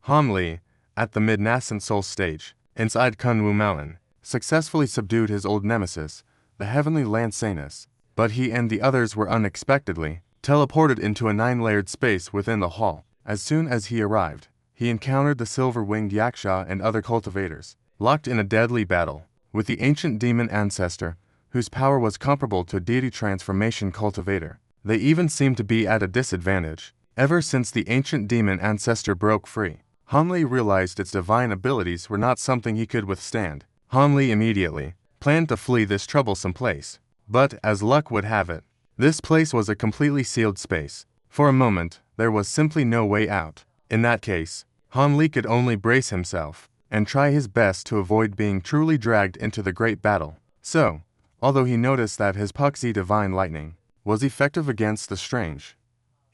Han Li, at the mid-nascent soul stage, inside Kunwu Mountain, successfully subdued his old nemesis, the heavenly Lansanus, but he and the others were unexpectedly teleported into a 9-layered space within the hall. As soon as he arrived, he encountered the silver-winged Yaksha and other cultivators, locked in a deadly battle with the ancient demon ancestor, whose power was comparable to a deity transformation cultivator. They even seemed to be at a disadvantage. Ever since the ancient demon ancestor broke free, Han Li realized its divine abilities were not something he could withstand. Han Li immediately planned to flee this troublesome place. But, as luck would have it, this place was a completely sealed space. For a moment, there was simply no way out. In that case, Han Li could only brace himself and try his best to avoid being truly dragged into the great battle. So, although he noticed that his Puxi divine lightning was effective against the strange,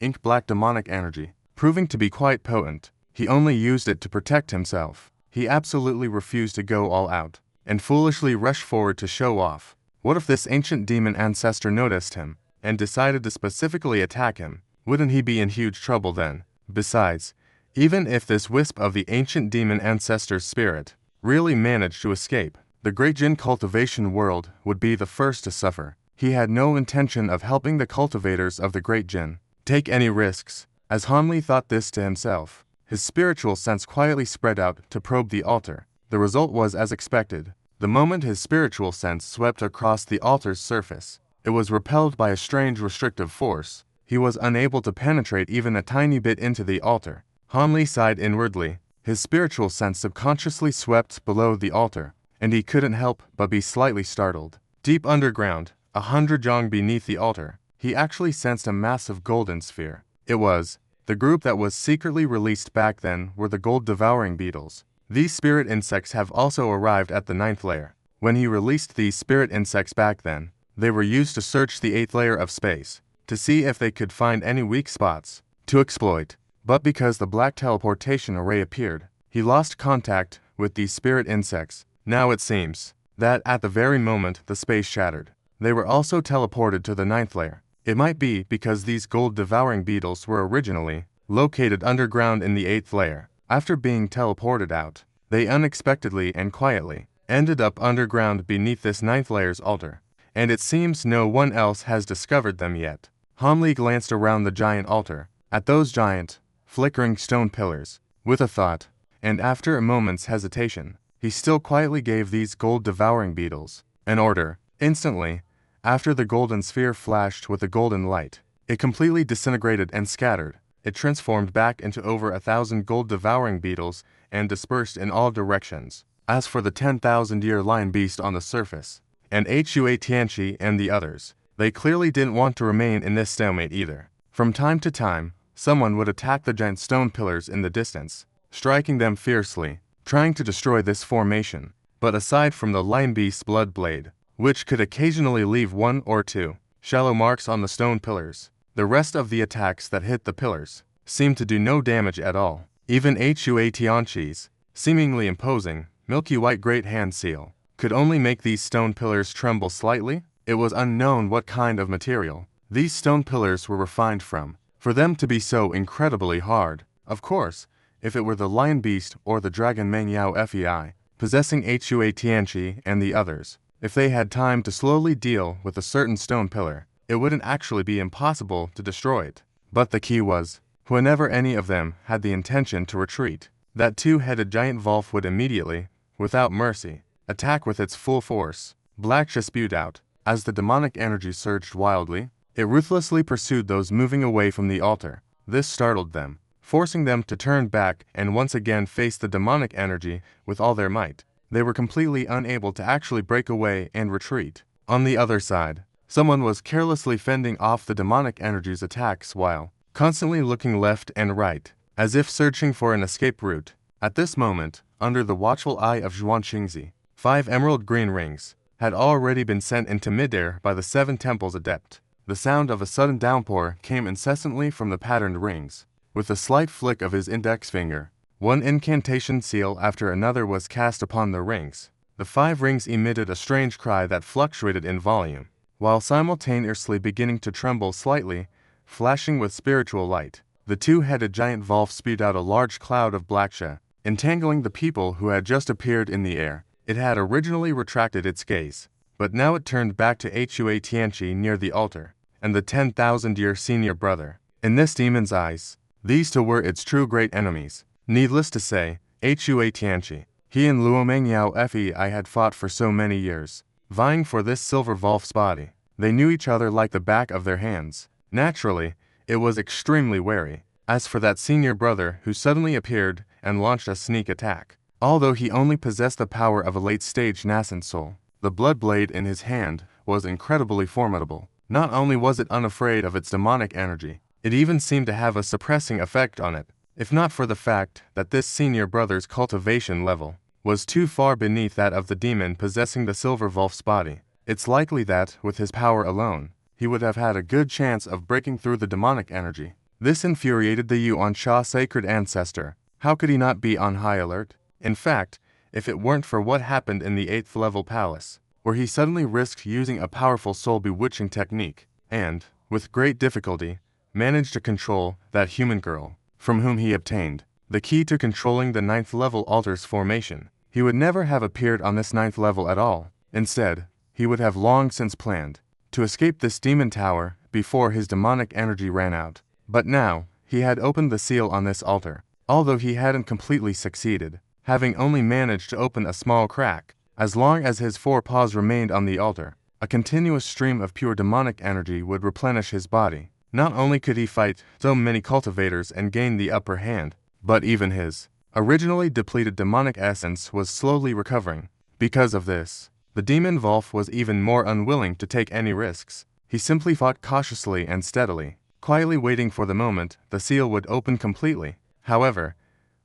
ink-black demonic energy, proving to be quite potent, he only used it to protect himself. He absolutely refused to go all out and foolishly rushed forward to show off. What if this ancient demon ancestor noticed him and decided to specifically attack him? Wouldn't he be in huge trouble then? Besides, even if this wisp of the ancient demon ancestor's spirit really managed to escape, the great Jin cultivation world would be the first to suffer. He had no intention of helping the cultivators of the great Jin take any risks. As Han Li thought this to himself, his spiritual sense quietly spread out to probe the altar. The result was as expected. The moment his spiritual sense swept across the altar's surface, it was repelled by a strange restrictive force. He was unable to penetrate even a tiny bit into the altar. Han Li sighed inwardly. His spiritual sense subconsciously swept below the altar, and he couldn't help but be slightly startled. Deep underground, 100 jong beneath the altar, he actually sensed a massive golden sphere. It was the group that was secretly released back then were the gold-devouring beetles. These spirit insects have also arrived at the 9th layer. When he released these spirit insects back then, they were used to search the 8th layer of space, to see if they could find any weak spots to exploit. But because the black teleportation array appeared, he lost contact with these spirit insects. Now it seems that at the very moment the space shattered, they were also teleported to the 9th layer. It might be because these gold-devouring beetles were originally located underground in the 8th layer. After being teleported out, they unexpectedly and quietly ended up underground beneath this 9th layer's altar, and it seems no one else has discovered them yet. Han Li glanced around the giant altar, at those giant, flickering stone pillars, with a thought, and after a moment's hesitation, he still quietly gave these gold-devouring beetles an order. Instantly, after the golden sphere flashed with a golden light, it completely disintegrated and scattered. It transformed back into over 1,000 gold-devouring beetles and dispersed in all directions. As for the 10,000-year lion beast on the surface, and Hua Tianqi and the others, they clearly didn't want to remain in this stalemate either. From time to time, someone would attack the giant stone pillars in the distance, striking them fiercely, trying to destroy this formation. But aside from the lion beast's blood blade, which could occasionally leave 1 or 2 shallow marks on the stone pillars, the rest of the attacks that hit the pillars seemed to do no damage at all. Even Hua Tianqi's seemingly imposing, milky white great hand seal could only make these stone pillars tremble slightly. It was unknown what kind of material these stone pillars were refined from, for them to be so incredibly hard. Of course, if it were the lion beast or the dragon Mengyao Fei possessing Hua Tianqi and the others, if they had time to slowly deal with a certain stone pillar, it wouldn't actually be impossible to destroy it. But the key was, whenever any of them had the intention to retreat, that two-headed giant Volf would immediately, without mercy, attack with its full force. Blacksha spewed out. As the demonic energy surged wildly, it ruthlessly pursued those moving away from the altar. This startled them, forcing them to turn back and once again face the demonic energy with all their might. They were completely unable to actually break away and retreat. On the other side, someone was carelessly fending off the demonic energy's attacks while constantly looking left and right, as if searching for an escape route. At this moment, under the watchful eye of Zhuan Qingzi, 5 emerald green rings had already been sent into midair by the 7 temples adept. The sound of a sudden downpour came incessantly from the patterned rings. With a slight flick of his index finger, one incantation seal after another was cast upon the rings. The 5 rings emitted a strange cry that fluctuated in volume, while simultaneously beginning to tremble slightly, flashing with spiritual light. the two-headed giant Volf spewed out a large cloud of black sheh, entangling the people who had just appeared in the air. It had originally retracted its gaze, but now it turned back to Hua Tianchi near the altar, and the 10,000-year senior brother. In this demon's eyes, these two were its true great enemies. Needless to say, Hua Tianchi, he and Luomengyao Fei had fought for so many years, vying for this silver Volf's body. They knew each other like the back of their hands. Naturally, it was extremely wary. As for that senior brother who suddenly appeared and launched a sneak attack, although he only possessed the power of a late-stage nascent soul, the blood blade in his hand was incredibly formidable. Not only was it unafraid of its demonic energy, it even seemed to have a suppressing effect on it. If not for the fact that this senior brother's cultivation level was too far beneath that of the demon possessing the silver Volf's body, it's likely that, with his power alone, he would have had a good chance of breaking through the demonic energy. This infuriated the Yuan Sha sacred ancestor. How could he not be on high alert? In fact, if it weren't for what happened in the 8th level palace, where he suddenly risked using a powerful soul-bewitching technique, and, with great difficulty, managed to control that human girl, from whom he obtained the key to controlling the 9th level altar's formation, he would never have appeared on this 9th level at all. Instead, he would have long since planned to escape this demon tower before his demonic energy ran out. But now, he had opened the seal on this altar, although he hadn't completely succeeded, having only managed to open a small crack. As long as his 4 paws remained on the altar, a continuous stream of pure demonic energy would replenish his body. Not only could he fight so many cultivators and gain the upper hand, but even his originally depleted demonic essence was slowly recovering. Because of this, the demon Volf was even more unwilling to take any risks. He simply fought cautiously and steadily, quietly waiting for the moment the seal would open completely. However,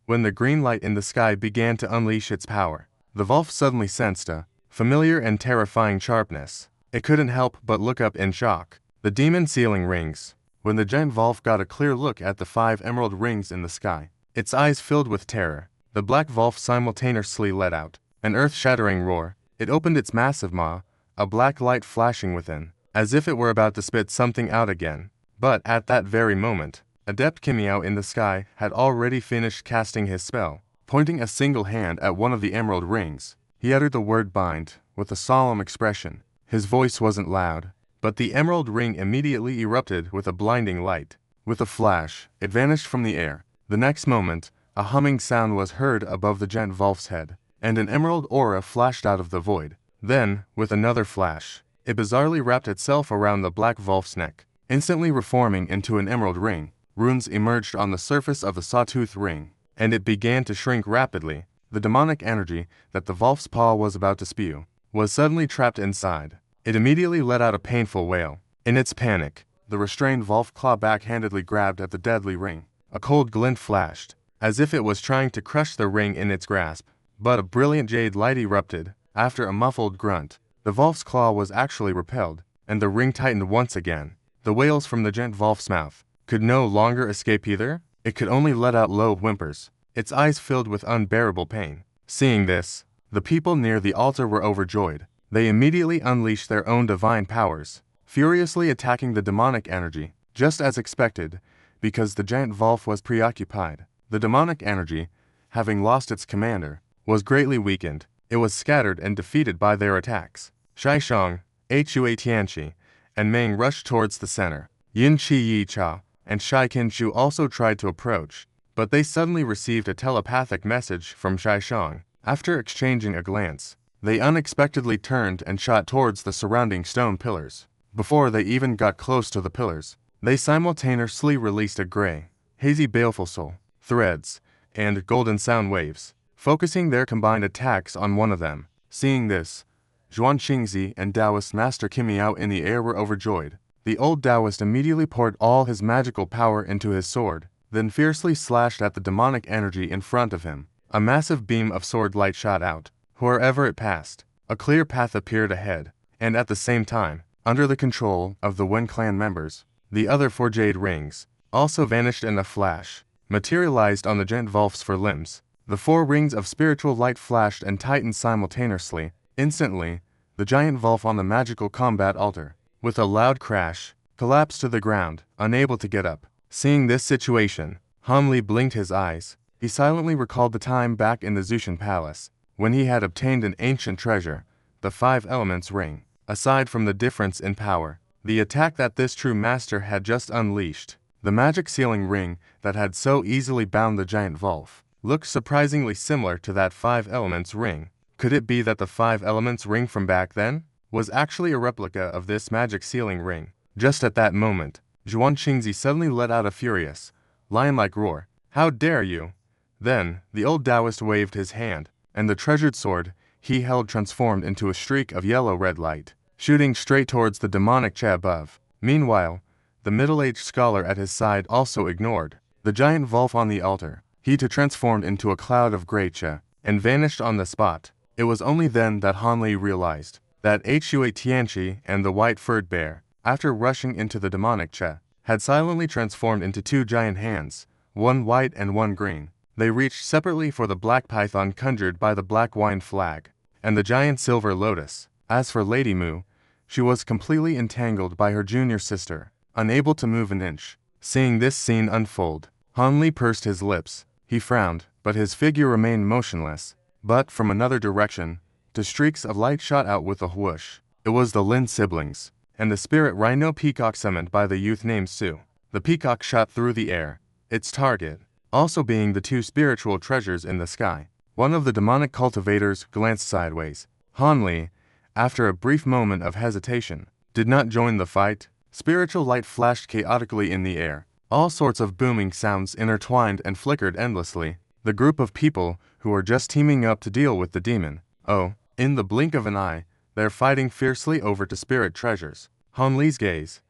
when the green light in the sky began to unleash its power, the Volf suddenly sensed a familiar and terrifying sharpness. It couldn't help but look up in shock. The demon sealing rings. When the giant Volf got a clear look at the 5 emerald rings in the sky, its eyes filled with terror. The black Volf simultaneously let out an earth-shattering roar. It opened its massive maw, a black light flashing within, as if it were about to spit something out again. But at that very moment, Adept Kimiao in the sky had already finished casting his spell. Pointing a single hand at one of the emerald rings, he uttered the word bind with a solemn expression. His voice wasn't loud, but the emerald ring immediately erupted with a blinding light. With a flash, it vanished from the air. The next moment, a humming sound was heard above the giant Volf's head, and an emerald aura flashed out of the void. Then, with another flash, it bizarrely wrapped itself around the black Volf's neck, instantly reforming into an emerald ring. Runes emerged on the surface of the sawtooth ring, and it began to shrink rapidly. The demonic energy that the Volf's paw was about to spew was suddenly trapped inside. It immediately let out a painful wail. In its panic, the restrained Volf claw backhandedly grabbed at the deadly ring. A cold glint flashed, as if it was trying to crush the ring in its grasp. But a brilliant jade light erupted. After a muffled grunt, the Volf's claw was actually repelled, and the ring tightened once again. The wails from the giant Volf's mouth could no longer escape either. It could only let out low whimpers, its eyes filled with unbearable pain. Seeing this, the people near the altar were overjoyed. They immediately unleashed their own divine powers, furiously attacking the demonic energy, just as expected, because the giant Volf was preoccupied. The demonic energy, having lost its commander, was greatly weakened. It was scattered and defeated by their attacks. Shai Shang, Hua Tianchi, and Meng rushed towards the center. Yin Qi Yi Cha and Shai Qinshu also tried to approach, but they suddenly received a telepathic message from Shai Shang. After exchanging a glance, they unexpectedly turned and shot towards the surrounding stone pillars. Before they even got close to the pillars, they simultaneously released a gray, hazy baleful soul, threads, and golden sound waves, focusing their combined attacks on one of them. Seeing this, Zhuan Qingzi and Taoist Master Kimiao in the air were overjoyed. The old Taoist immediately poured all his magical power into his sword, then fiercely slashed at the demonic energy in front of him. A massive beam of sword light shot out. Wherever it passed, a clear path appeared ahead, and at the same time, under the control of the Wen clan members, the other 4 jade rings also vanished in a flash, materialized on the giant Volf's 4 limbs. The 4 rings of spiritual light flashed and tightened simultaneously. Instantly, the giant Volf on the magical combat altar, with a loud crash, collapsed to the ground, unable to get up. Seeing this situation, Han Li blinked his eyes. He silently recalled the time back in the Zushan Palace, when he had obtained an ancient treasure, the Five Elements Ring. Aside from the difference in power, the attack that this true master had just unleashed, the magic sealing ring that had so easily bound the giant Volf, looked surprisingly similar to that Five Elements Ring. Could it be that the Five Elements Ring from back then was actually a replica of this magic sealing ring? Just at that moment, Zhuan Qingzi suddenly let out a furious, lion-like roar. "How dare you!" Then, the old Taoist waved his hand, and the treasured sword he held transformed into a streak of yellow-red light, shooting straight towards the demonic Che above. Meanwhile, the middle-aged scholar at his side also ignored the giant Volf on the altar. He too transformed into a cloud of grey Che, and vanished on the spot. It was only then that Han Li realized that Hui Tianqi and the white-furred bear, after rushing into the demonic Che, had silently transformed into two giant hands, one white and one green. They reached separately for the black python conjured by the black wine flag, and the giant silver lotus. As for Lady Mu, she was completely entangled by her junior sister, unable to move an inch. Seeing this scene unfold, Han Li pursed his lips. He frowned, but his figure remained motionless. But from another direction, two streaks of light shot out with a whoosh. It was the Lin siblings, and the spirit rhino peacock summoned by the youth named Su. The peacock shot through the air, its target also being the two spiritual treasures in the sky. One of the demonic cultivators glanced sideways. Han Li, after a brief moment of hesitation, did not join the fight. Spiritual light flashed chaotically in the air. All sorts of booming sounds intertwined and flickered endlessly. The group of people who were just teaming up to deal with the demon. Oh, in the blink of an eye, they're fighting fiercely over two spirit treasures. Han Li's gaze,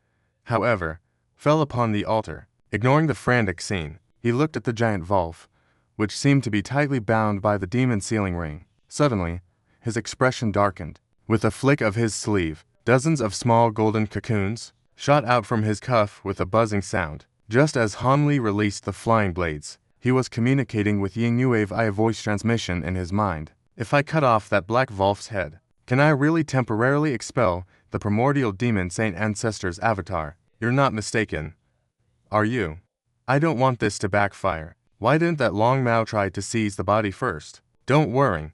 however, fell upon the altar. Ignoring the frantic scene, he looked at the giant Volf, which seemed to be tightly bound by the demon sealing ring. Suddenly, his expression darkened. With a flick of his sleeve, dozens of small golden cocoons shot out from his cuff with a buzzing sound. Just as Han Li released the flying blades, he was communicating with Ying Yue via voice transmission in his mind. If I cut off that black Volf's head, can I really temporarily expel the primordial demon Saint Ancestor's avatar? You're not mistaken, are you? I don't want this to backfire. Why didn't that Long Mao try to seize the body first? Don't worry.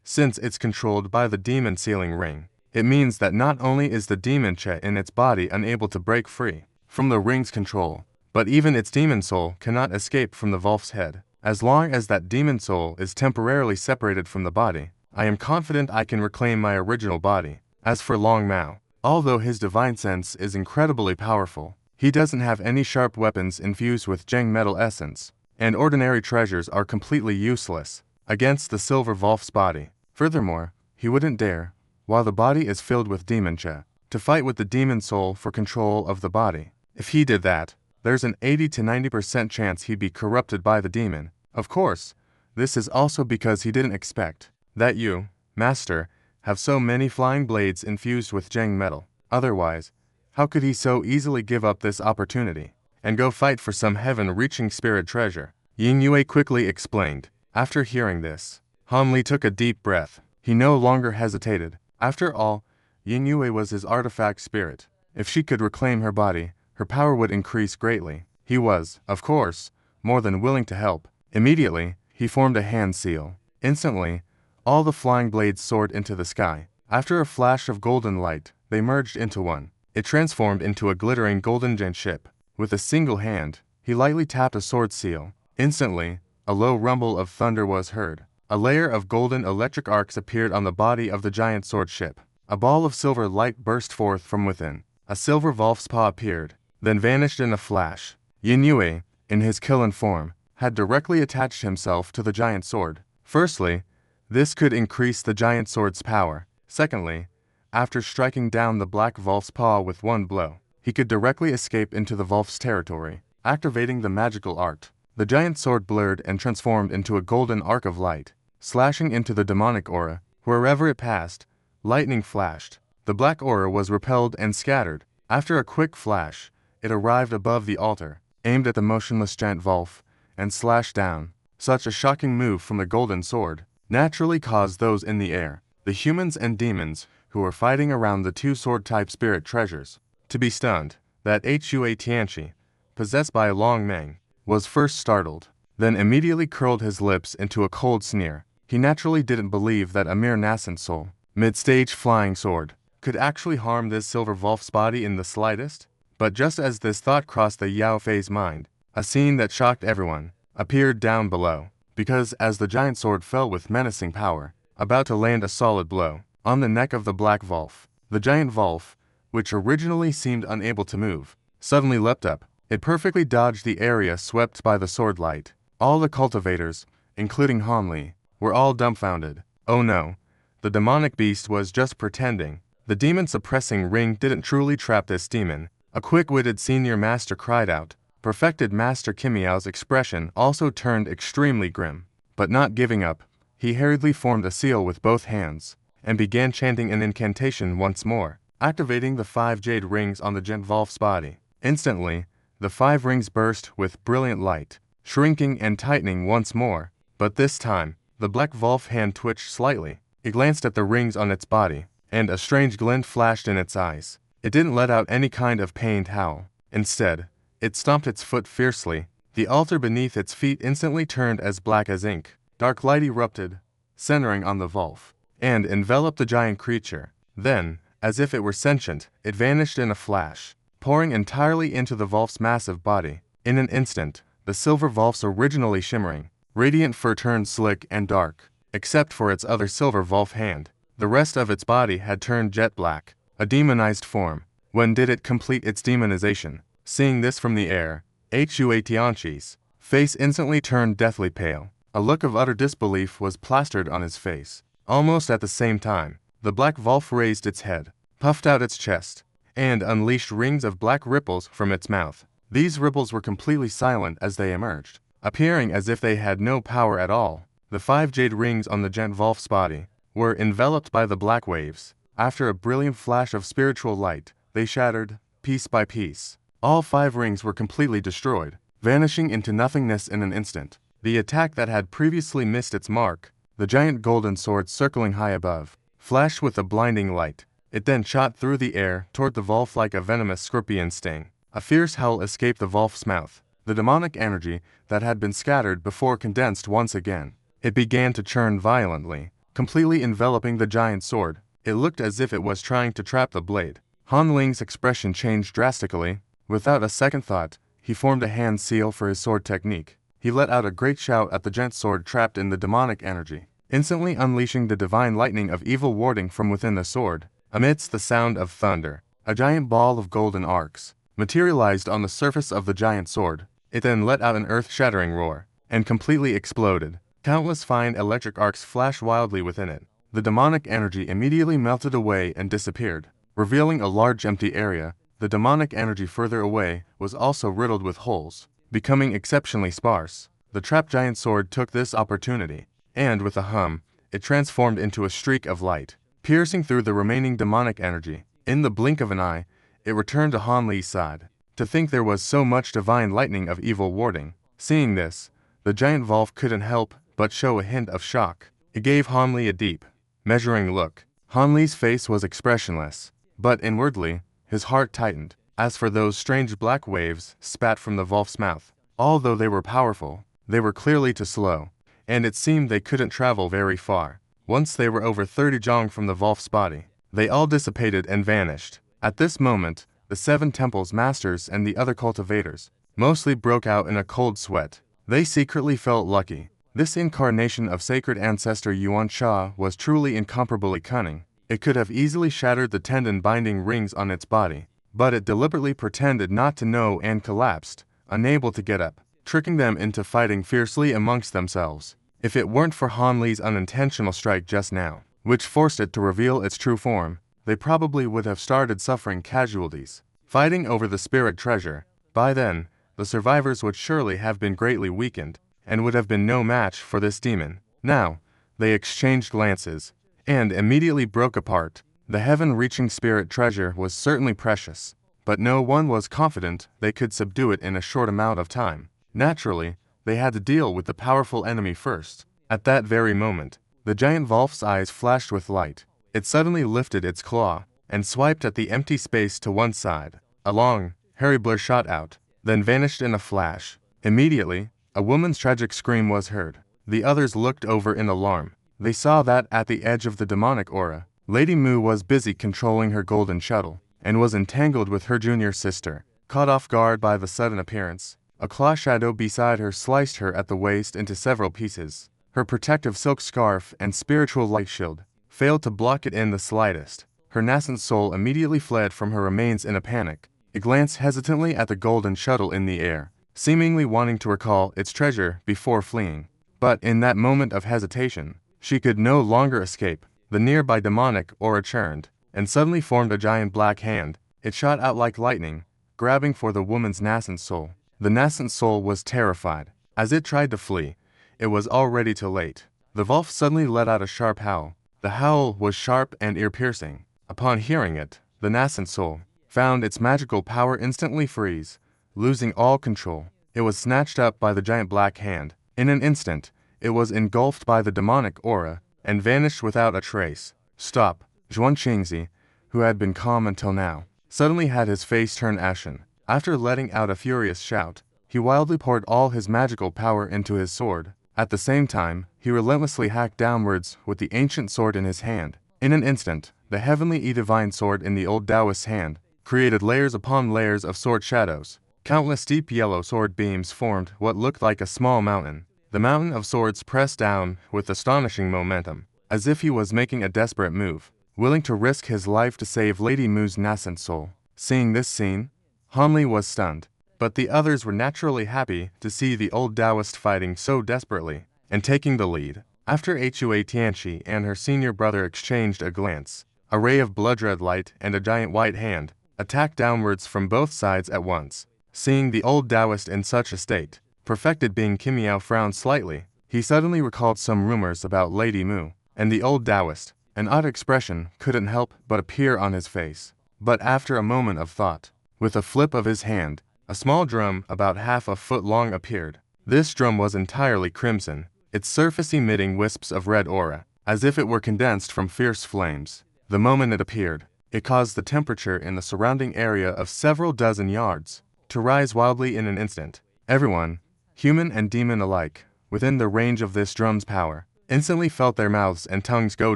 Since it's controlled by the demon sealing ring, it means that not only is the demon Che in its body unable to break free from the ring's control, but even its demon soul cannot escape from the Volf's head. As long as that demon soul is temporarily separated from the body, I am confident I can reclaim my original body. As for Long Mao, although his divine sense is incredibly powerful, he doesn't have any sharp weapons infused with Zheng metal essence, and ordinary treasures are completely useless against the silver Volf's body. Furthermore, he wouldn't dare, while the body is filled with demon Che, to fight with the demon soul for control of the body. If he did that, there's an 80 to 90% chance he'd be corrupted by the demon. Of course, this is also because he didn't expect that you, Master, have so many flying blades infused with Zheng metal. Otherwise, how could he so easily give up this opportunity and go fight for some heaven-reaching spirit treasure? Ying Yue quickly explained. After hearing this, Han Li took a deep breath. He no longer hesitated. After all, Ying Yue was his artifact spirit. If she could reclaim her body, her power would increase greatly. He was, of course, more than willing to help. Immediately, he formed a hand seal. Instantly, all the flying blades soared into the sky. After a flash of golden light, they merged into one. It transformed into a glittering golden giant ship. With a single hand, he lightly tapped a sword seal. Instantly, a low rumble of thunder was heard. A layer of golden electric arcs appeared on the body of the giant sword ship. A ball of silver light burst forth from within. A silver Volf's paw appeared, then vanished in a flash. Yin Yue, in his Kilin form, had directly attached himself to the giant sword. Firstly, this could increase the giant sword's power. Secondly, after striking down the black Volf's paw with one blow, he could directly escape into the Volf's territory. Activating the magical art, the giant sword blurred and transformed into a golden arc of light, slashing into the demonic aura. Wherever it passed, lightning flashed. The black aura was repelled and scattered. After a quick flash, it arrived above the altar, aimed at the motionless giant Volf, and slashed down. Such a shocking move from the golden sword naturally caused those in the air, the humans and demons who were fighting around the two sword-type spirit treasures, to be stunned. That Hui Tianqi, possessed by Long Meng, was first startled, then immediately curled his lips into a cold sneer. He naturally didn't believe that a mere nascent soul, mid-stage flying sword, could actually harm this silver Wolf's body in the slightest. But just as this thought crossed the Yao Fei's mind, a scene that shocked everyone appeared down below, because as the giant sword fell with menacing power, about to land a solid blow on the neck of the Black Wolf, the giant Wolf, which originally seemed unable to move, suddenly leapt up. It perfectly dodged the area swept by the sword light. All the cultivators, including Han Li, were all dumbfounded. Oh no, the demonic beast was just pretending. The demon-suppressing ring didn't truly trap this demon, a quick-witted senior master cried out. Perfected Master Kimiao's expression also turned extremely grim. But not giving up, he hurriedly formed a seal with both hands, and began chanting an incantation once more, activating the 5 jade rings on the giant Wolf's body. Instantly, the 5 rings burst with brilliant light, shrinking and tightening once more, but this time, the Black Wolf hand twitched slightly. It glanced at the rings on its body, and a strange glint flashed in its eyes. It didn't let out any kind of pained howl. Instead, it stomped its foot fiercely. The altar beneath its feet instantly turned as black as ink. Dark light erupted, centering on the Wolf, and enveloped the giant creature. Then, as if it were sentient, it vanished in a flash, pouring entirely into the Wolf's massive body. In an instant, the silver Wolf's originally shimmering, radiant fur turned slick and dark, except for its other silver Wolf hand. The rest of its body had turned jet black, a demonized form. When did it complete its demonization? Seeing this from the air, Hua Tianqi's face instantly turned deathly pale. A look of utter disbelief was plastered on his face. Almost at the same time, the Black Wolf raised its head, puffed out its chest, and unleashed rings of black ripples from its mouth. These ripples were completely silent as they emerged, appearing as if they had no power at all. The 5 jade rings on the giant Wolf's body were enveloped by the black waves. After a brilliant flash of spiritual light, they shattered, piece by piece. All 5 rings were completely destroyed, vanishing into nothingness in an instant. The attack that had previously missed its mark, the giant golden sword circling high above, flashed with a blinding light. It then shot through the air toward the Wolf like a venomous scorpion sting. A fierce howl escaped the Wolf's mouth. The demonic energy that had been scattered before condensed once again. It began to churn violently, completely enveloping the giant sword. It looked as if it was trying to trap the blade. Han Ling's expression changed drastically. Without a second thought, he formed a hand seal for his sword technique. He let out a great shout at the giant sword trapped in the demonic energy, instantly unleashing the divine lightning of evil warding from within the sword. Amidst the sound of thunder, a giant ball of golden arcs materialized on the surface of the giant sword. It then let out an earth-shattering roar, and completely exploded. Countless fine electric arcs flashed wildly within it. The demonic energy immediately melted away and disappeared, revealing a large empty area. The demonic energy further away was also riddled with holes, becoming exceptionally sparse. The trapped giant sword took this opportunity, and with a hum, it transformed into a streak of light, piercing through the remaining demonic energy. In the blink of an eye, it returned to Han Li's side. To think there was so much divine lightning of evil warding. Seeing this, the giant Wolf couldn't help but show a hint of shock. It gave Han Li a deep, measuring look. Han Li's face was expressionless, but inwardly, his heart tightened. As for those strange black waves spat from the Wolf's mouth, although they were powerful, they were clearly too slow, and it seemed they couldn't travel very far. Once they were over 30 zhong from the Wolf's body, they all dissipated and vanished. At this moment, the 7 temples masters and the other cultivators mostly broke out in a cold sweat. They secretly felt lucky. This incarnation of sacred ancestor Yuan Sha was truly incomparably cunning. It could have easily shattered the tendon-binding rings on its body, but it deliberately pretended not to know and collapsed, unable to get up, tricking them into fighting fiercely amongst themselves. If it weren't for Han Li's unintentional strike just now, which forced it to reveal its true form, they probably would have started suffering casualties, fighting over the spirit treasure. By then, the survivors would surely have been greatly weakened, and would have been no match for this demon. Now, they exchanged glances, and immediately broke apart. The heaven-reaching spirit treasure was certainly precious, but no one was confident they could subdue it in a short amount of time. Naturally, they had to deal with the powerful enemy first. At that very moment, the giant Wolf's eyes flashed with light. It suddenly lifted its claw, and swiped at the empty space to one side. A long, hairy blur shot out. then vanished in a flash. Immediately, a woman's tragic scream was heard. The others looked over in alarm. They saw that at the edge of the demonic aura, Lady Mu was busy controlling her golden shuttle, and was entangled with her junior sister. Caught off guard by the sudden appearance, a claw shadow beside her sliced her at the waist into several pieces. Her protective silk scarf and spiritual light shield failed to block it in the slightest. Her nascent soul immediately fled from her remains in a panic. It glanced hesitantly at the golden shuttle in the air, seemingly wanting to recall its treasure before fleeing. But in that moment of hesitation, she could no longer escape. The nearby demonic aura churned, and suddenly formed a giant black hand. It shot out like lightning, grabbing for the woman's nascent soul. The nascent soul was terrified. As it tried to flee, it was already too late. The Wolf suddenly let out a sharp howl. The howl was sharp and ear-piercing. Upon hearing it, the nascent soul found its magical power instantly freeze, losing all control. It was snatched up by the giant black hand. In an instant, it was engulfed by the demonic aura and vanished without a trace. Stop! Zhuan Qingzi, who had been calm until now, suddenly had his face turn ashen. After letting out a furious shout, he wildly poured all his magical power into his sword. At the same time, he relentlessly hacked downwards with the ancient sword in his hand. In an instant, the heavenly divine sword in the old Taoist hand created layers upon layers of sword shadows. Countless deep yellow sword beams formed what looked like a small mountain. The mountain of swords pressed down with astonishing momentum, as if he was making a desperate move, willing to risk his life to save Lady Mu's nascent soul. Seeing this scene, Han Li was stunned, but the others were naturally happy to see the old Taoist fighting so desperately and taking the lead. After Hua Tianqi and her senior brother exchanged a glance, a ray of blood-red light and a giant white hand attacked downwards from both sides at once. Seeing the old Taoist in such a state, perfected being Kim Yao frowned slightly. He suddenly recalled some rumors about Lady Mu and the old Taoist. An odd expression couldn't help but appear on his face. But after a moment of thought, with a flip of his hand, a small drum about half a foot long appeared. This drum was entirely crimson, its surface emitting wisps of red aura, as if it were condensed from fierce flames. The moment it appeared, it caused the temperature in the surrounding area of several dozen yards to rise wildly in an instant. Everyone, human and demon alike, within the range of this drum's power, instantly felt their mouths and tongues go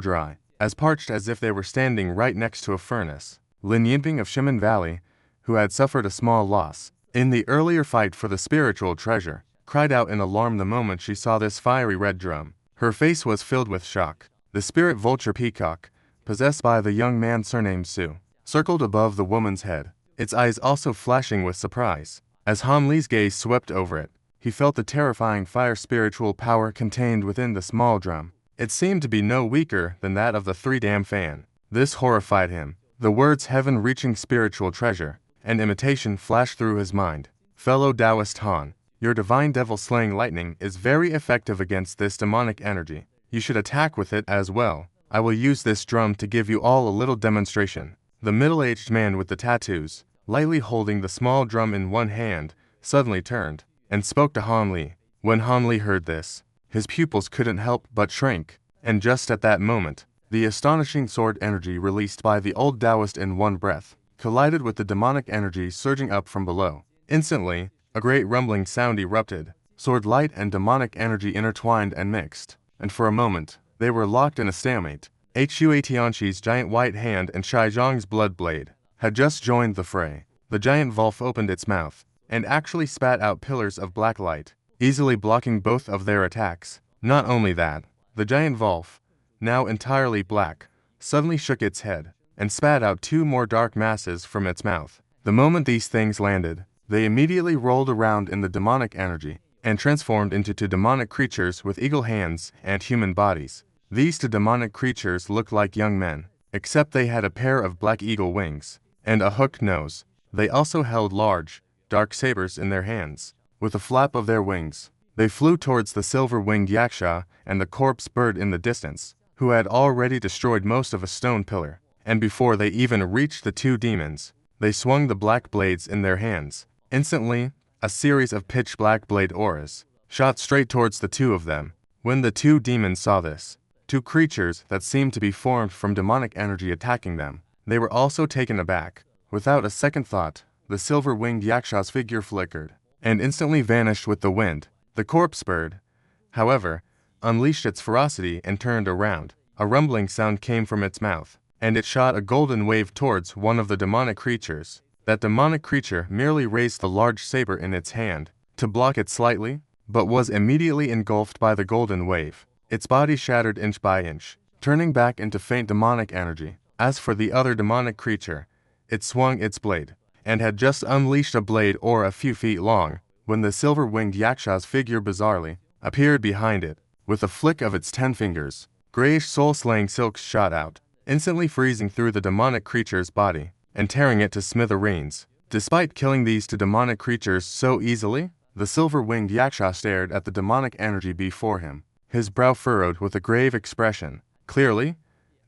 dry, as parched as if they were standing right next to a furnace. Lin Yinping of Shimen Valley, who had suffered a small loss in the earlier fight for the spiritual treasure, cried out in alarm the moment she saw this fiery red drum. Her face was filled with shock. The spirit vulture peacock, possessed by the young man surnamed Su, circled above the woman's head, its eyes also flashing with surprise. As Han Li's gaze swept over it, he felt the terrifying fire spiritual power contained within the small drum. It seemed to be no weaker than that of the three-dam fan. This horrified him. The words heaven-reaching spiritual treasure and imitation flashed through his mind. Fellow Taoist Han, your divine devil-slaying lightning is very effective against this demonic energy. You should attack with it as well. I will use this drum to give you all a little demonstration. The middle-aged man with the tattoos, lightly holding the small drum in one hand, suddenly turned and spoke to Han Li. When Han Li heard this, his pupils couldn't help but shrink, and just at that moment, the astonishing sword energy released by the old Taoist in one breath collided with the demonic energy surging up from below. Instantly, a great rumbling sound erupted. Sword light and demonic energy intertwined and mixed, and for a moment, they were locked in a stalemate. Hua Tianqi's giant white hand and Shai Zhang's blood blade had just joined the fray. The giant Wolf opened its mouth and actually spat out pillars of black light, easily blocking both of their attacks. Not only that, the giant Wolf, now entirely black, suddenly shook its head and spat out two more dark masses from its mouth. The moment these things landed, they immediately rolled around in the demonic energy and transformed into two demonic creatures with eagle hands and human bodies. These two demonic creatures looked like young men, except they had a pair of black eagle wings and a hooked nose. They also held large, dark sabers in their hands. With a flap of their wings, they flew towards the silver-winged yaksha and the corpse bird in the distance, who had already destroyed most of a stone pillar. And before they even reached the two demons, they swung the black blades in their hands. Instantly, a series of pitch-black blade auras shot straight towards the two of them. When the two demons saw this, two creatures that seemed to be formed from demonic energy attacking them, they were also taken aback. Without a second thought, the silver-winged Yaksha's figure flickered, and instantly vanished with the wind. The corpse bird, however, unleashed its ferocity and turned around. A rumbling sound came from its mouth, and it shot a golden wave towards one of the demonic creatures. That demonic creature merely raised the large saber in its hand to block it slightly, but was immediately engulfed by the golden wave. Its body shattered inch by inch, turning back into faint demonic energy. As for the other demonic creature, it swung its blade, and had just unleashed a blade a few feet long, when the silver-winged Yaksha's figure bizarrely appeared behind it. With a flick of its 10 fingers, grayish soul-slaying silks shot out, instantly freezing through the demonic creature's body and tearing it to smithereens. Despite killing these two demonic creatures so easily, the silver-winged Yaksha stared at the demonic energy before him, his brow furrowed with a grave expression. Clearly,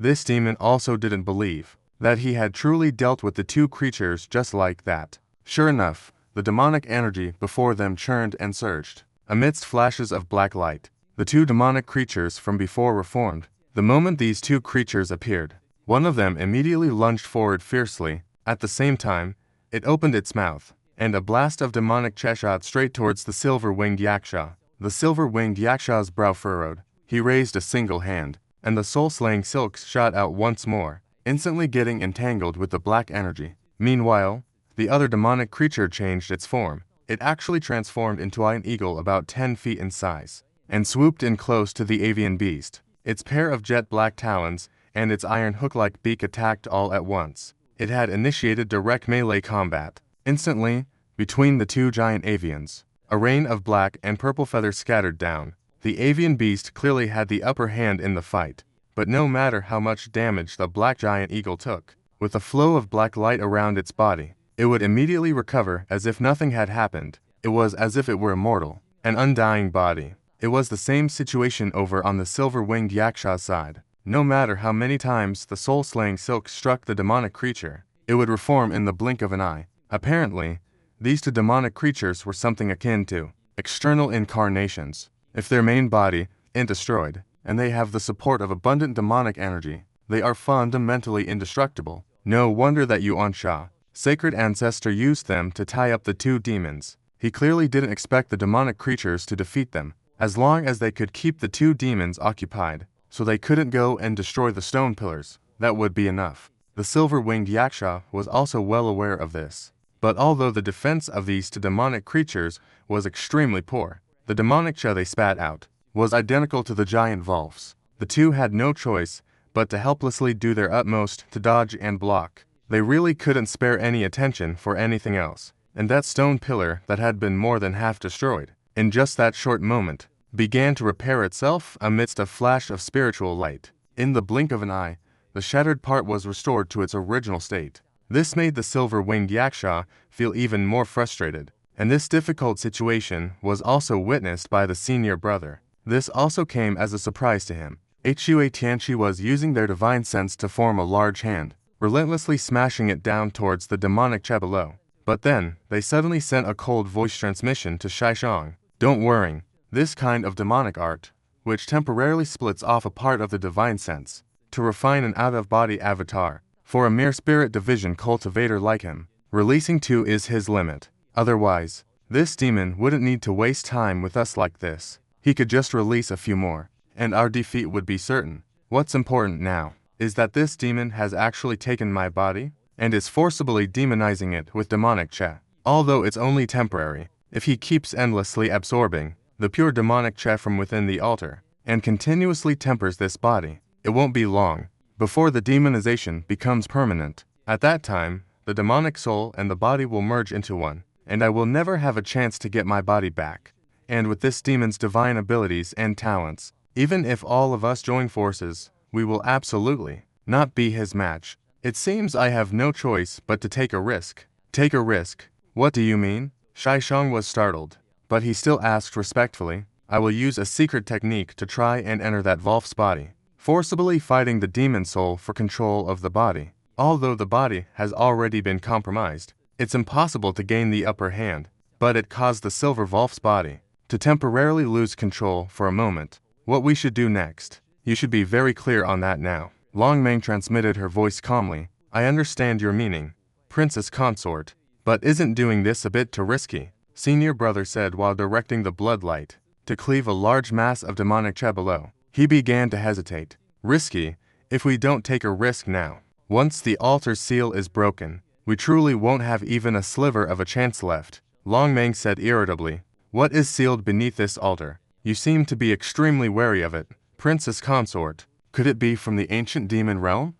this demon also didn't believe that he had truly dealt with the two creatures just like that. Sure enough, the demonic energy before them churned and surged. Amidst flashes of black light, the two demonic creatures from before were formed. The moment these two creatures appeared, one of them immediately lunged forward fiercely. At the same time, it opened its mouth, and a blast of demonic chi shot straight towards the silver-winged Yaksha. The silver-winged Yaksha's brow furrowed. He raised a single hand, and the soul-slaying silks shot out once more, instantly getting entangled with the black energy. Meanwhile, the other demonic creature changed its form. It actually transformed into an eagle about 10 feet in size, and swooped in close to the avian beast. Its pair of jet black talons and its iron hook-like beak attacked all at once. It had initiated direct melee combat. Instantly, between the two giant avians, a rain of black and purple feathers scattered down. The avian beast clearly had the upper hand in the fight, but no matter how much damage the black giant eagle took, with a flow of black light around its body, it would immediately recover as if nothing had happened. It was as if it were immortal, an undying body. It was the same situation over on the silver-winged Yaksha's side. No matter how many times the soul-slaying silk struck the demonic creature, it would reform in the blink of an eye. Apparently, these two demonic creatures were something akin to external incarnations. If their main body is destroyed, and they have the support of abundant demonic energy, they are fundamentally indestructible. No wonder that Yuan Sha, sacred ancestor, used them to tie up the two demons. He clearly didn't expect the demonic creatures to defeat them, as long as they could keep the two demons occupied, so they couldn't go and destroy the stone pillars. That would be enough. The silver-winged Yaksha was also well aware of this. But although the defense of these two demonic creatures was extremely poor, the demonic chi they spat out was identical to the giant Volf's. The two had no choice but to helplessly do their utmost to dodge and block. They really couldn't spare any attention for anything else, and that stone pillar that had been more than half destroyed, in just that short moment, began to repair itself amidst a flash of spiritual light. In the blink of an eye, the shattered part was restored to its original state. This made the silver-winged Yaksha feel even more frustrated, and this difficult situation was also witnessed by the senior brother. This also came as a surprise to him. Hua Tianqi was using their divine sense to form a large hand, relentlessly smashing it down towards the demonic chi below. But then, they suddenly sent a cold voice transmission to Shaishang. Don't worry, this kind of demonic art, which temporarily splits off a part of the divine sense, to refine an out-of-body avatar, for a mere spirit division cultivator like him, releasing 2 is his limit. Otherwise, this demon wouldn't need to waste time with us like this. He could just release a few more, and our defeat would be certain. What's important now is that this demon has actually taken my body, and is forcibly demonizing it with demonic chi. Although it's only temporary, if he keeps endlessly absorbing the pure demonic chi from within the altar, and continuously tempers this body, it won't be long before the demonization becomes permanent. At that time, the demonic soul and the body will merge into one, and I will never have a chance to get my body back. And with this demon's divine abilities and talents, even if all of us join forces, we will absolutely not be his match. It seems I have no choice but to take a risk. Take a risk? What do you mean? Shaishang was startled, but he still asked respectfully. I will use a secret technique to try and enter that Volf's body, forcibly fighting the demon soul for control of the body. Although the body has already been compromised, it's impossible to gain the upper hand, but it caused the silver Volf's body to temporarily lose control for a moment. What we should do next? You should be very clear on that now. Longmeng transmitted her voice calmly. I understand your meaning, Princess Consort, But isn't doing this a bit too risky? Senior brother said while directing the bloodlight to cleave a large mass of demonic Che below. He began to hesitate. Risky? If we don't take a risk now, once the altar seal is broken, we truly won't have even a sliver of a chance left. Long Meng said irritably. What is sealed beneath this altar? You seem to be extremely wary of it. Princess Consort. Could it be from the ancient demon realm?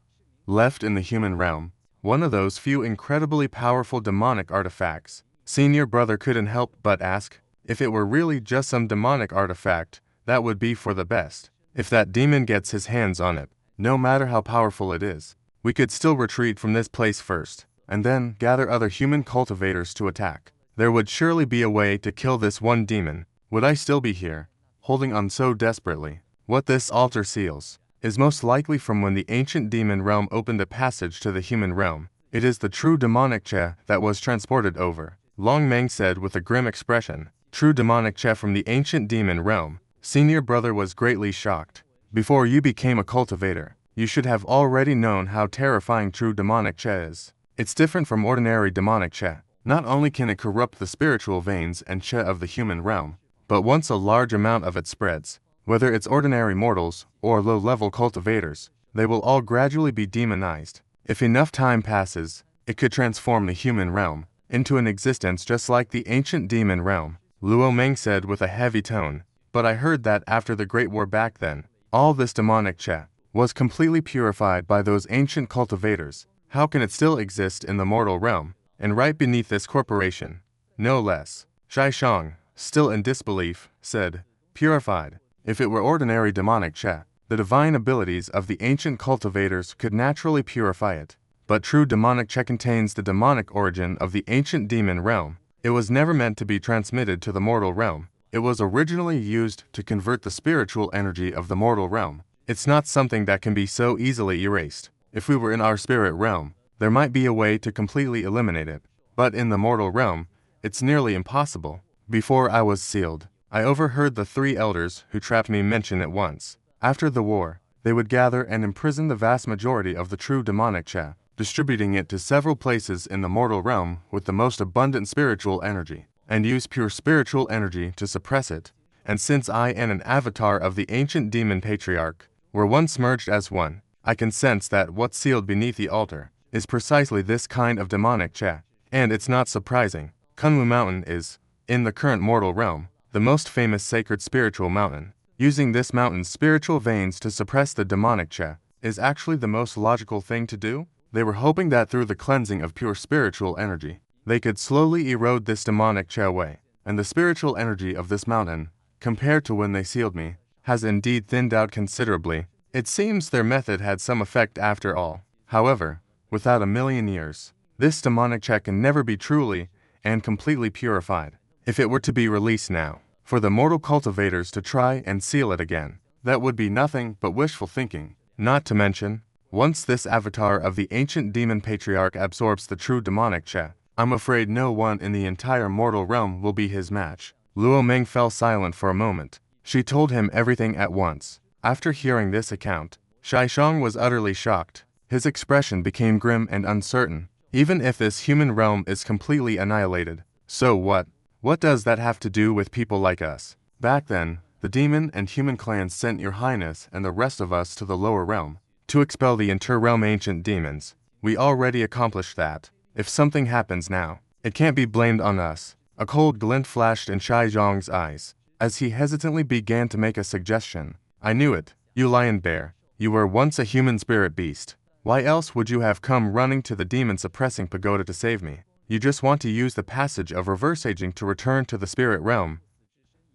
Left in the human realm. One of those few incredibly powerful demonic artifacts. Senior brother couldn't help but ask. If it were really just some demonic artifact, that would be for the best. If that demon gets his hands on it, no matter how powerful it is, we could still retreat from this place first, and then gather other human cultivators to attack. There would surely be a way to kill this one demon. Would I still be here, holding on so desperately? What this altar seals is most likely from when the ancient demon realm opened a passage to the human realm. It is the true demonic Che that was transported over. Long Meng said with a grim expression. True demonic Che from the ancient demon realm. Senior brother was greatly shocked. Before you became a cultivator, you should have already known how terrifying true demonic Che is. It's different from ordinary demonic Che. Not only can it corrupt the spiritual veins and Che of the human realm, but once a large amount of it spreads, whether it's ordinary mortals or low-level cultivators, they will all gradually be demonized. If enough time passes, it could transform the human realm into an existence just like the ancient demon realm. Luo Meng said with a heavy tone. But I heard that after the Great War back then, all this demonic Che was completely purified by those ancient cultivators. How can it still exist in the mortal realm, and right beneath this corporation? No less. Shai Shang, still in disbelief, said, purified. If it were ordinary demonic Che, the divine abilities of the ancient cultivators could naturally purify it. But true demonic Che contains the demonic origin of the ancient demon realm. It was never meant to be transmitted to the mortal realm. It was originally used to convert the spiritual energy of the mortal realm. It's not something that can be so easily erased. If we were in our spirit realm, there might be a way to completely eliminate it. But in the mortal realm, it's nearly impossible. Before I was sealed, I overheard the 3 elders who trapped me mention it once. After the war, they would gather and imprison the vast majority of the true demonic Che, distributing it to several places in the mortal realm with the most abundant spiritual energy, and use pure spiritual energy to suppress it. And since I and an avatar of the ancient demon patriarch were once merged as one, I can sense that what's sealed beneath the altar is precisely this kind of demonic Che. And it's not surprising. Kunwu Mountain is, in the current mortal realm, the most famous sacred spiritual mountain. Using this mountain's spiritual veins to suppress the demonic Che is actually the most logical thing to do. They were hoping that through the cleansing of pure spiritual energy, they could slowly erode this demonic Che away. And the spiritual energy of this mountain, compared to when they sealed me, has indeed thinned out considerably. It seems their method had some effect after all. However, without a million years, this demonic Che can never be truly and completely purified. If it were to be released now, for the mortal cultivators to try and seal it again, that would be nothing but wishful thinking. Not to mention, once this avatar of the ancient demon patriarch absorbs the true demonic Che, I'm afraid no one in the entire mortal realm will be his match. Luo Meng fell silent for a moment. She told him everything at once. After hearing this account, Shai Shang was utterly shocked. His expression became grim and uncertain. Even if this human realm is completely annihilated, so what? What does that have to do with people like us? Back then, the demon and human clans sent your highness and the rest of us to the lower realm to expel the inter-realm ancient demons. We already accomplished that. If something happens now, it can't be blamed on us. A cold glint flashed in Shai Zhang's eyes as he hesitantly began to make a suggestion. I knew it. You lion bear. You were once a human spirit beast. Why else would you have come running to the demon-suppressing pagoda to save me? You just want to use the passage of reverse aging to return to the spirit realm,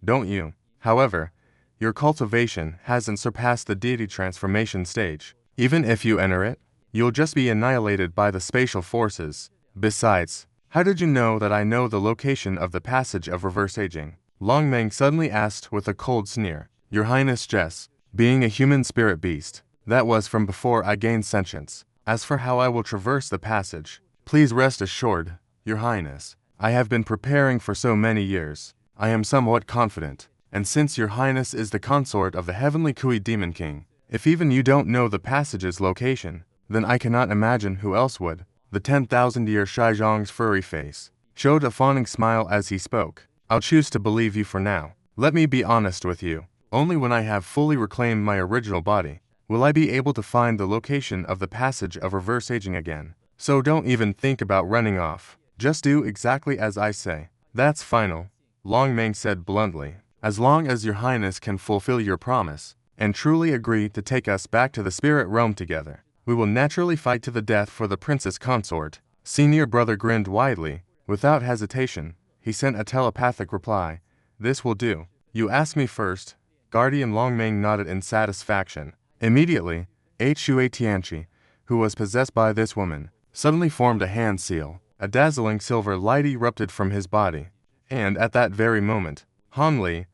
don't you? However, your cultivation hasn't surpassed the deity transformation stage. Even if you enter it, you'll just be annihilated by the spatial forces. Besides, how did you know that I know the location of the passage of reverse aging? Long Meng suddenly asked with a cold sneer. Your Highness Jess, being a human spirit beast, that was from before I gained sentience. As for how I will traverse the passage, please rest assured, Your Highness, I have been preparing for so many years. I am somewhat confident, and since Your Highness is the consort of the heavenly Kui Demon King, if even you don't know the passage's location, then I cannot imagine who else would. The 10,000-year Shizhong's furry face showed a fawning smile as he spoke. I'll choose to believe you for now. Let me be honest with you. Only when I have fully reclaimed my original body will I be able to find the location of the passage of reverse aging again. So don't even think about running off. Just do exactly as I say. That's final, Long Meng said bluntly. As long as your highness can fulfill your promise and truly agree to take us back to the spirit realm together, we will naturally fight to the death for the princess consort. Senior brother grinned widely. Without hesitation, he sent a telepathic reply. This will do. You asked me first. Guardian Long Meng nodded in satisfaction. Immediately, Shui Tianchi, who was possessed by this woman, suddenly formed a hand seal. A dazzling silver light erupted from his body. And at that very moment, Han Li,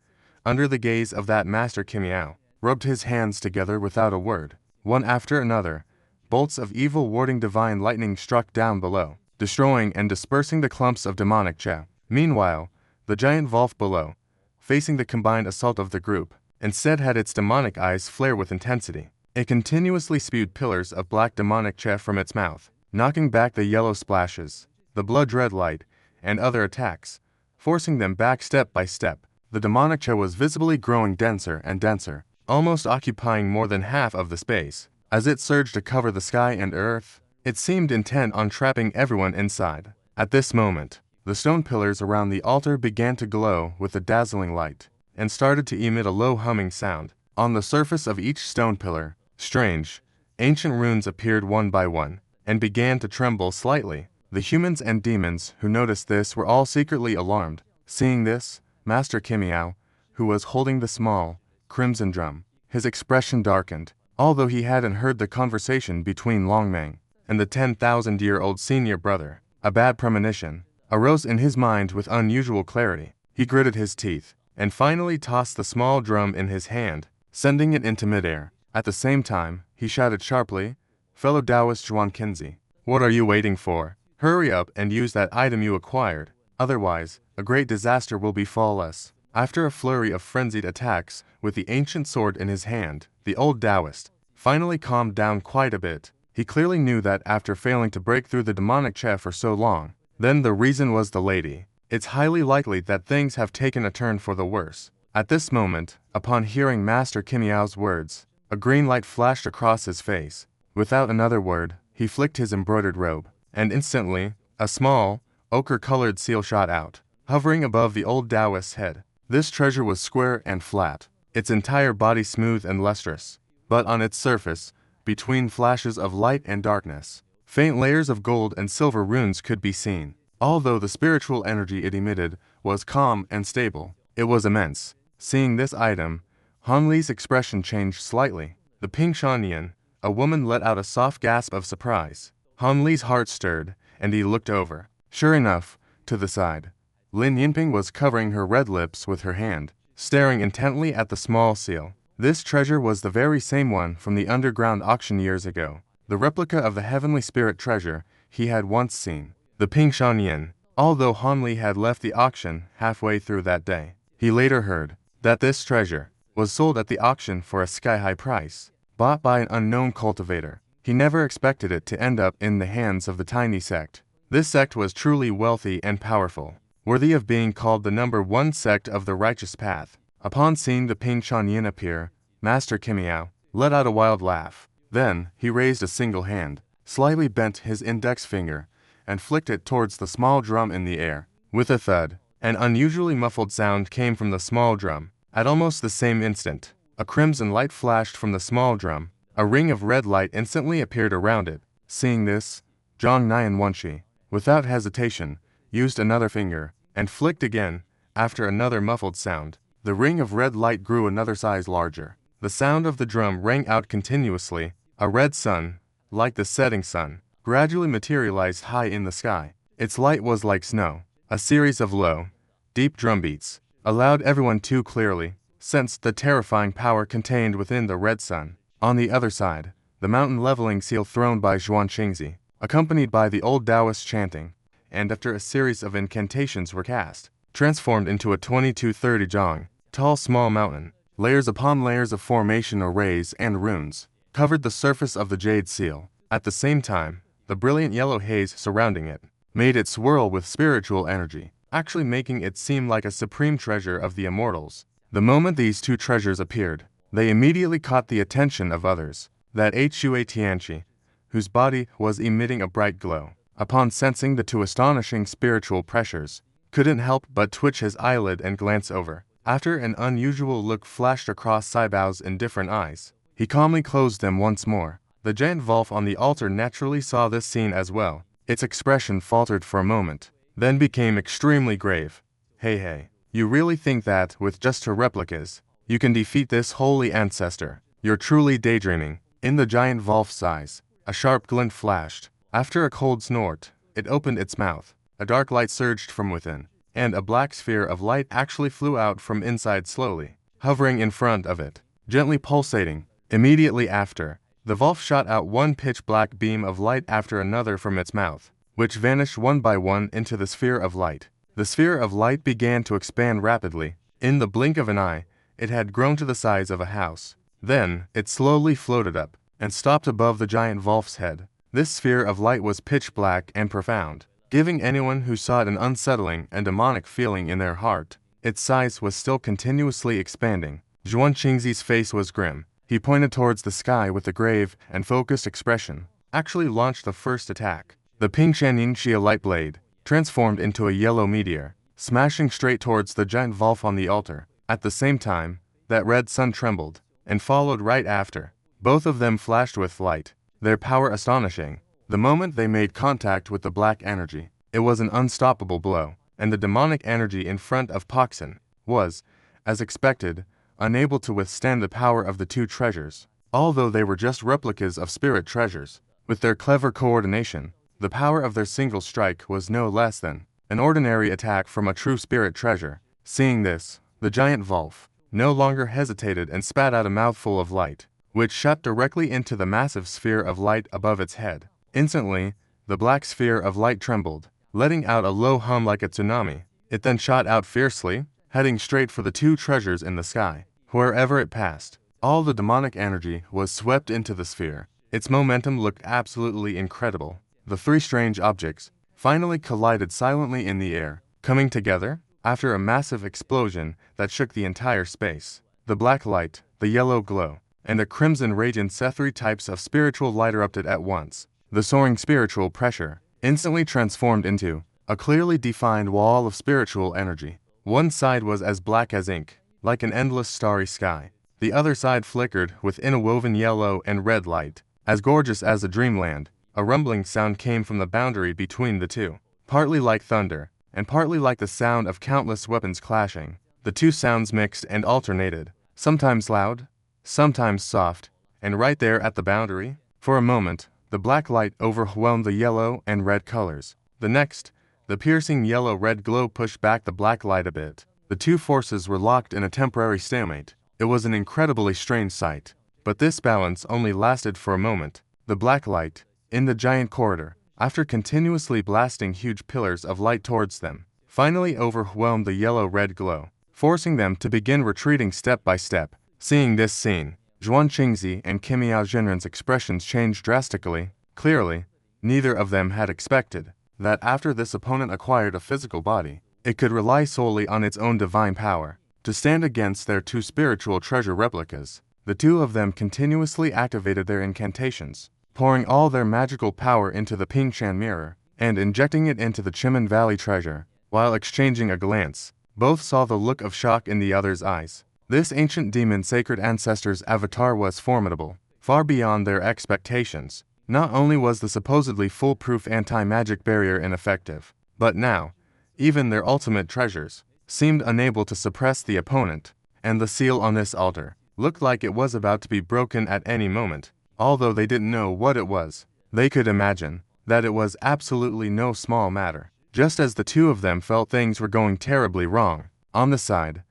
under the gaze of that master Kimiao, rubbed his hands together without a word. One after another, bolts of evil warding divine lightning struck down below, destroying and dispersing the clumps of demonic chaff. Meanwhile, the giant Volf below, facing the combined assault of the group, instead had its demonic eyes flare with intensity. It continuously spewed pillars of black demonic chaff from its mouth, knocking back the yellow splashes, the blood red light, and other attacks, forcing them back step by step. The demonic chaff was visibly growing denser and denser, almost occupying more than half of the space. As it surged to cover the sky and earth, it seemed intent on trapping everyone inside. At this moment, the stone pillars around the altar began to glow with a dazzling light, and started to emit a low humming sound. On the surface of each stone pillar, strange, ancient runes appeared one by one, and began to tremble slightly. The humans and demons who noticed this were all secretly alarmed. Seeing this, Master Kimiao, who was holding the small, crimson drum, his expression darkened. Although he hadn't heard the conversation between Long Meng and the 10,000-year-old senior brother, a bad premonition arose in his mind with unusual clarity. He gritted his teeth and finally tossed the small drum in his hand, sending it into midair. At the same time, he shouted sharply, "Fellow Taoist Zhuan Kenzi, what are you waiting for? Hurry up and use that item you acquired. Otherwise, a great disaster will befall us." After a flurry of frenzied attacks, with the ancient sword in his hand, the old Taoist finally calmed down quite a bit. He clearly knew that after failing to break through the demonic chaff for so long, then the reason was the lady. It's highly likely that things have taken a turn for the worse. At this moment, upon hearing Master Kimiao's words, a green light flashed across his face. Without another word, he flicked his embroidered robe, and instantly, a small, ochre-colored seal shot out, hovering above the old Taoist's head. This treasure was square and flat, its entire body smooth and lustrous, but on its surface, between flashes of light and darkness, faint layers of gold and silver runes could be seen. Although the spiritual energy it emitted was calm and stable, it was immense. Seeing this item, Han Li's expression changed slightly. The pink Shanyan, a woman, let out a soft gasp of surprise. Han Li's heart stirred, and he looked over. Sure enough, to the side, Lin Yinping was covering her red lips with her hand, staring intently at the small seal. This treasure was the very same one from the underground auction years ago, the replica of the heavenly spirit treasure he had once seen. The pink Shanyan, although Han Li had left the auction halfway through that day, he later heard that this treasure was sold at the auction for a sky-high price, bought by an unknown cultivator. He never expected it to end up in the hands of the tiny sect. This sect was truly wealthy and powerful, worthy of being called the #1 sect of the righteous path. Upon seeing the pink Shanyan appear, Master Kimiao let out a wild laugh. Then, he raised a single hand, slightly bent his index finger, and flicked it towards the small drum in the air. With a thud, an unusually muffled sound came from the small drum. At almost the same instant, a crimson light flashed from the small drum. A ring of red light instantly appeared around it. Seeing this, Zhang Nian Wenshi, without hesitation, used another finger, and flicked again. After another muffled sound, the ring of red light grew another size larger. The sound of the drum rang out continuously. A red sun, like the setting sun, gradually materialized high in the sky. Its light was like snow. A series of low, deep drumbeats allowed everyone to clearly sense the terrifying power contained within the red sun. On the other side, the mountain leveling seal thrown by Zhuan Qingzi, accompanied by the old Taoist chanting, and after a series of incantations were cast, transformed into a 2230 zhang, tall small mountain. Layers upon layers of formation arrays and runes covered the surface of the jade seal. At the same time, The brilliant yellow haze surrounding it made it swirl with spiritual energy, actually making it seem like a supreme treasure of the immortals. The moment these two treasures appeared, they immediately caught the attention of others. That Hua Tianchi, whose body was emitting a bright glow, upon sensing the two astonishing spiritual pressures, couldn't help but twitch his eyelid and glance over. After an unusual look flashed across Saibao's indifferent eyes, he calmly closed them once more. The giant Volf on the altar naturally saw this scene as well. Its expression faltered for a moment, then became extremely grave. Hey, you really think that, with just two replicas, you can defeat this holy ancestor? You're truly daydreaming. In the giant Volf's eyes, a sharp glint flashed. After a cold snort, it opened its mouth. A dark light surged from within, and a black sphere of light actually flew out from inside slowly, hovering in front of it, gently pulsating. Immediately after, the Volf shot out one pitch-black beam of light after another from its mouth, which vanished one by one into the sphere of light. The sphere of light began to expand rapidly. In the blink of an eye, it had grown to the size of a house. Then, it slowly floated up, and stopped above the giant Volf's head. This sphere of light was pitch black and profound, giving anyone who saw it an unsettling and demonic feeling in their heart. Its size was still continuously expanding. Zhuan Qingzi's face was grim. He pointed towards the sky with a grave and focused expression, actually launched the first attack. The Ping Shanin Xia light blade transformed into a yellow meteor, smashing straight towards the giant Volf on the altar. At the same time, that red sun trembled, and followed right after. Both of them flashed with light, their power astonishing. The moment they made contact with the black energy, it was an unstoppable blow, and the demonic energy in front of Poxin was, as expected, unable to withstand the power of the two treasures. Although they were just replicas of spirit treasures, with their clever coordination, the power of their single strike was no less than an ordinary attack from a true spirit treasure. Seeing this, the giant Volf no longer hesitated and spat out a mouthful of light, which shot directly into the massive sphere of light above its head. Instantly, the black sphere of light trembled, letting out a low hum like a tsunami. It then shot out fiercely, heading straight for the two treasures in the sky. Wherever it passed, all the demonic energy was swept into the sphere. Its momentum looked absolutely incredible. The three strange objects finally collided silently in the air, coming together after a massive explosion that shook the entire space. The black light, the yellow glow, and the crimson radiance, three types of spiritual light erupted at once. The soaring spiritual pressure instantly transformed into a clearly defined wall of spiritual energy. One side was as black as ink, like an endless starry sky. The other side flickered with interwoven yellow and red light, as gorgeous as a dreamland. A rumbling sound came from the boundary between the two, partly like thunder, and partly like the sound of countless weapons clashing. The two sounds mixed and alternated, sometimes loud, sometimes soft, and right there at the boundary, for a moment, the black light overwhelmed the yellow and red colors. The next, the piercing yellow-red glow pushed back the black light a bit. The two forces were locked in a temporary stalemate. It was an incredibly strange sight, but this balance only lasted for a moment. The black light, in the giant corridor, after continuously blasting huge pillars of light towards them, finally overwhelmed the yellow-red glow, forcing them to begin retreating step by step. Seeing this scene, Zhuan Qingzi and Kimiao Zhenren's expressions changed drastically. Clearly, neither of them had expected that after this opponent acquired a physical body, it could rely solely on its own divine power to stand against their two spiritual treasure replicas. The two of them continuously activated their incantations, pouring all their magical power into the Pingshan mirror and injecting it into the Chimen Valley treasure. While exchanging a glance, both saw the look of shock in the other's eyes. This ancient demon sacred ancestor's avatar was formidable, far beyond their expectations. Not only was the supposedly foolproof anti-magic barrier ineffective, but now, even their ultimate treasures seemed unable to suppress the opponent, and the seal on this altar looked like it was about to be broken at any moment. Although they didn't know what it was, they could imagine that it was absolutely no small matter. Just as the two of them felt things were going terribly wrong, on the side,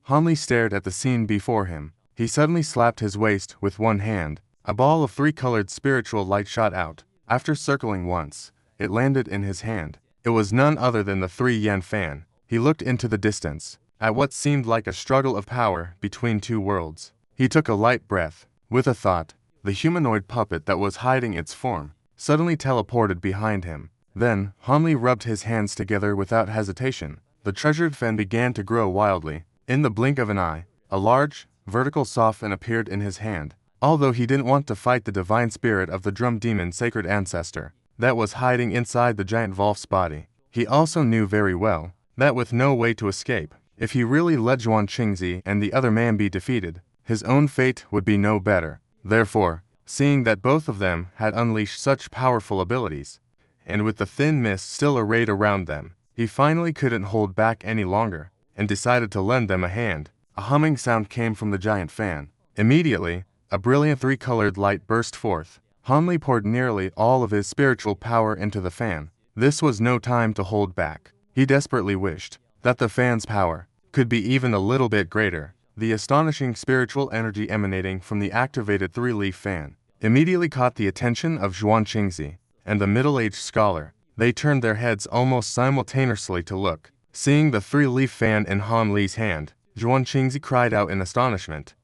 Hanli stared at the scene before him. He suddenly slapped his waist with one hand. A ball of three-colored spiritual light shot out. After circling once, it landed in his hand. It was none other than the 3-yen fan. He looked into the distance, at what seemed like a struggle of power between two worlds. He took a light breath, with a thought. The humanoid puppet that was hiding its form suddenly teleported behind him. Then, Han Li rubbed his hands together without hesitation. The treasured fan began to grow wildly. In the blink of an eye, a large, vertical softfan appeared in his hand. Although he didn't want to fight the divine spirit of the drum demon sacred ancestor that was hiding inside the giant Volf's body, he also knew very well that with no way to escape, if he really let Zhuan Qingzi and the other man be defeated, his own fate would be no better. Therefore, seeing that both of them had unleashed such powerful abilities, and with the thin mist still arrayed around them, he finally couldn't hold back any longer, and decided to lend them a hand. A humming sound came from the giant fan. Immediately, a brilliant three-colored light burst forth. Han Li poured nearly all of his spiritual power into the fan. This was no time to hold back. He desperately wished that the fan's power could be even a little bit greater. The astonishing spiritual energy emanating from the activated three-leaf fan immediately caught the attention of Zhuan Qingzi and the middle-aged scholar. They turned their heads almost simultaneously to look. Seeing the three-leaf fan in Han Li's hand, Zhuan Qingzi cried out in astonishment.